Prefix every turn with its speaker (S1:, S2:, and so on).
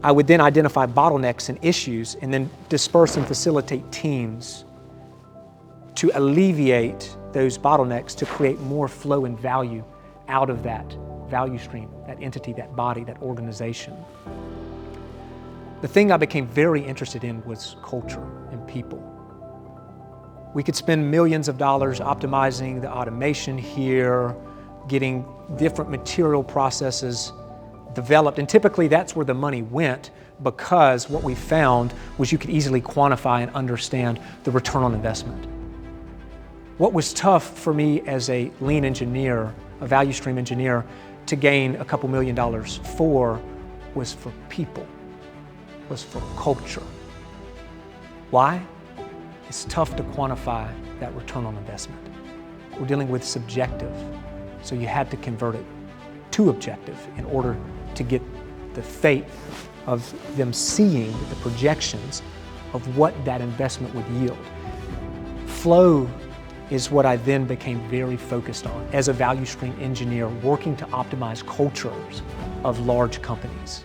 S1: I would then identify bottlenecks and issues and then disperse and facilitate teams to alleviate those bottlenecks to create more flow and value out of that value stream, that entity, that body, that organization. The thing I became very interested in was culture and people. We could spend millions of dollars optimizing the automation here, getting different material processes developed, and typically that's where the money went, because what we found was you could easily quantify and understand the return on investment. What was tough for me as a lean engineer, a value stream engineer, to gain a couple $1 million for was for people, was for culture. Why? It's tough to quantify that return on investment. We're dealing with subjective, so you had to convert it to objective in order to get the faith of them seeing the projections of what that investment would yield. Flow is what I then became very focused on as a value stream engineer, working to optimize cultures of large companies.